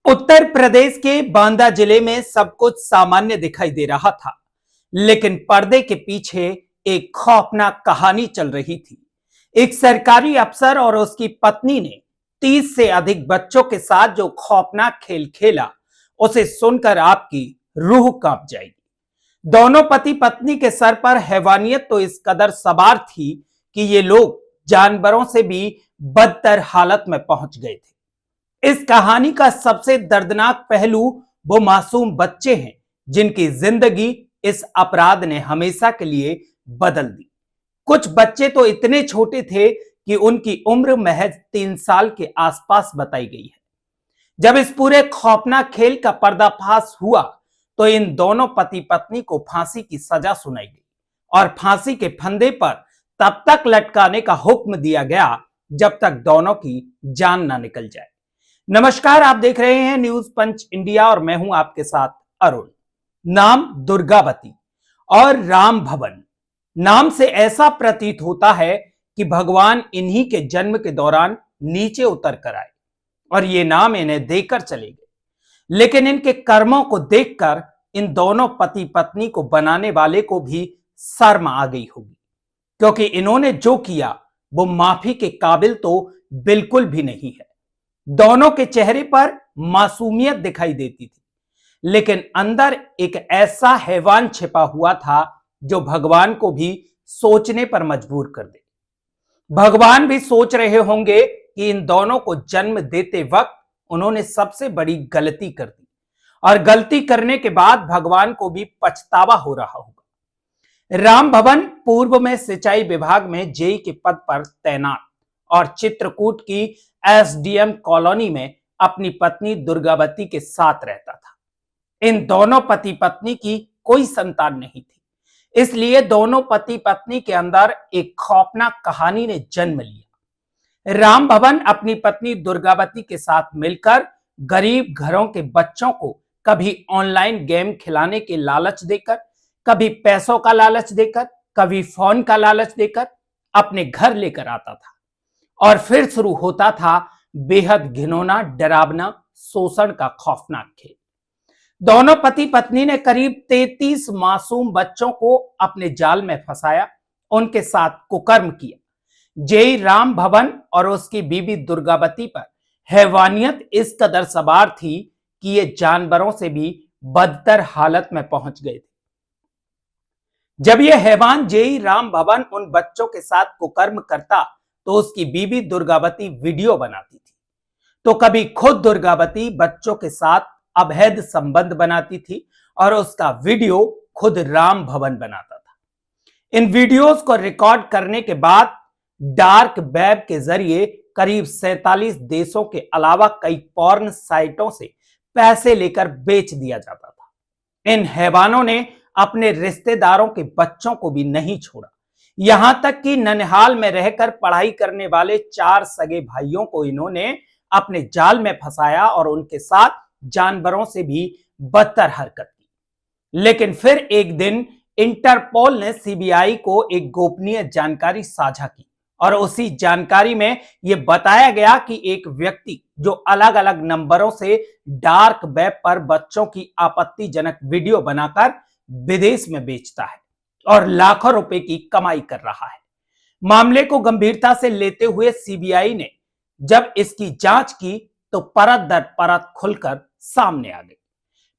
उत्तर प्रदेश के बांदा जिले में सब कुछ सामान्य दिखाई दे रहा था, लेकिन पर्दे के पीछे एक खौफनाक कहानी चल रही थी। एक सरकारी अफसर और उसकी पत्नी ने 30 से अधिक बच्चों के साथ जो खौफनाक खेल खेला, उसे सुनकर आपकी रूह कांप जाएगी। दोनों पति पत्नी के सर पर हैवानियत तो इस कदर सवार थी कि ये लोग जानवरों से भी बदतर हालत में पहुंच गए थे। इस कहानी का सबसे दर्दनाक पहलू वो मासूम बच्चे हैं जिनकी जिंदगी इस अपराध ने हमेशा के लिए बदल दी। कुछ बच्चे तो इतने छोटे थे कि उनकी उम्र महज 3 साल के आसपास बताई गई है। जब इस पूरे खौफनाक खेल का पर्दाफाश हुआ तो इन दोनों पति पत्नी को फांसी की सजा सुनाई गई और फांसी के फंदे पर तब तक लटकाने का हुक्म दिया गया जब तक दोनों की जान ना निकल जाए। नमस्कार, आप देख रहे हैं न्यूज पंच इंडिया और मैं हूं आपके साथ अरुण। नाम दुर्गावती और राम भवन। नाम से ऐसा प्रतीत होता है कि भगवान इन्हीं के जन्म के दौरान नीचे उतर कर आए और ये नाम इन्हें देकर चले गए। लेकिन इनके कर्मों को देखकर इन दोनों पति पत्नी को बनाने वाले को भी शर्म आ गई होगी, क्योंकि इन्होंने जो किया वो माफी के काबिल तो बिल्कुल भी नहीं है। दोनों के चेहरे पर मासूमियत दिखाई देती थी, लेकिन अंदर एक ऐसा हैवान छिपा हुआ था जो भगवान को भी सोचने पर मजबूर कर दे। भगवान भी सोच रहे होंगे कि इन दोनों को जन्म देते वक्त उन्होंने सबसे बड़ी गलती कर दी और गलती करने के बाद भगवान को भी पछतावा हो रहा होगा। राम भवन पूर्व में सिंचाई विभाग में जेई के पद पर तैनात और चित्रकूट की एसडीएम कॉलोनी में अपनी पत्नी दुर्गावती के साथ रहता था। इन दोनों पति पत्नी की कोई संतान नहीं थी, इसलिए दोनों पति पत्नी के अंदर एक खौफनाक कहानी ने जन्म लिया। राम भवन अपनी पत्नी दुर्गावती के साथ मिलकर गरीब घरों के बच्चों को कभी ऑनलाइन गेम खिलाने के लालच देकर, कभी पैसों का लालच देकर, कभी फोन का लालच देकर अपने घर लेकर आता था और फिर शुरू होता था बेहद घिनौना, डरावना, शोषण का खौफनाक खेल। दोनों पति पत्नी ने करीब 33 मासूम बच्चों को अपने जाल में फंसाया, उनके साथ कुकर्म किया। जेई राम भवन और उसकी बीबी दुर्गावती पर हैवानियत इस कदर सवार थी कि ये जानवरों से भी बदतर हालत में पहुंच गए थे। जब यह हैवान जेई राम भवन उन बच्चों के साथ कुकर्म करता तो उसकी बीबी दुर्गावती वीडियो बनाती थी, तो कभी खुद दुर्गावती बच्चों के साथ अवैध संबंध बनाती थी और उसका वीडियो खुद राम भवन बनाता था। इन वीडियोस को रिकॉर्ड करने के बाद डार्क वेब के जरिए करीब 47 देशों के अलावा कई पॉर्न साइटों से पैसे लेकर बेच दिया जाता था। इन हैवानों ने अपने रिश्तेदारों के बच्चों को भी नहीं छोड़ा, यहां तक कि ननिहाल में रहकर पढ़ाई करने वाले 4 सगे भाइयों को इन्होंने अपने जाल में फंसाया और उनके साथ जानवरों से भी बदतर हरकत की। लेकिन फिर एक दिन इंटरपोल ने सीबीआई को एक गोपनीय जानकारी साझा की और उसी जानकारी में यह बताया गया कि एक व्यक्ति जो अलग अलग नंबरों से डार्क वेब पर बच्चों की आपत्तिजनक वीडियो बनाकर विदेश में बेचता है और लाखों रुपए की कमाई कर रहा है। मामले को गंभीरता से लेते हुए सीबीआई ने जब इसकी जांच की तो परत दर परत खुलकर सामने आ गई।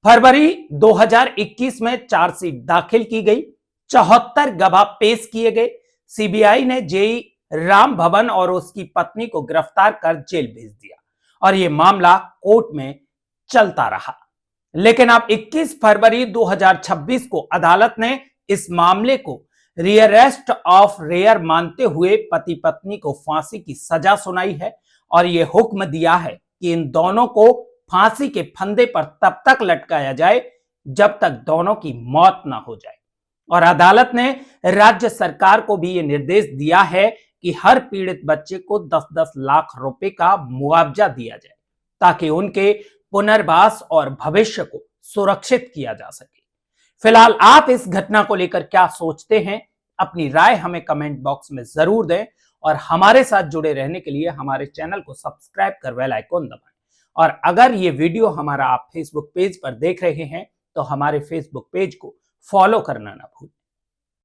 फरवरी 2021 में चार्जशीट दाखिल की गई, 74 गवाह पेश किए गए। सीबीआई ने जेई राम भवन और उसकी पत्नी को गिरफ्तार कर जेल भेज दिया और यह मामला कोर्ट में चलता रहा। लेकिन अब 21 फरवरी 2026 को अदालत ने इस मामले को रियरेस्ट ऑफ रेयर मानते हुए पति पत्नी को फांसी की सजा सुनाई है और यह हुक्म दिया है कि इन दोनों को फांसी के फंदे पर तब तक लटकाया जाए जब तक दोनों की मौत ना हो जाए। और अदालत ने राज्य सरकार को भी यह निर्देश दिया है कि हर पीड़ित बच्चे को 10-10 लाख रुपए का मुआवजा दिया जाए ताकि उनके पुनर्वास और भविष्य को सुरक्षित किया जा सके। फिलहाल आप इस घटना को लेकर क्या सोचते हैं, अपनी राय हमें कमेंट बॉक्स में जरूर दें और हमारे साथ जुड़े रहने के लिए हमारे चैनल को सब्सक्राइब कर बेल आइकॉन दबाएं और अगर ये वीडियो हमारा आप फेसबुक पेज पर देख रहे हैं तो हमारे फेसबुक पेज को फॉलो करना ना भूलें।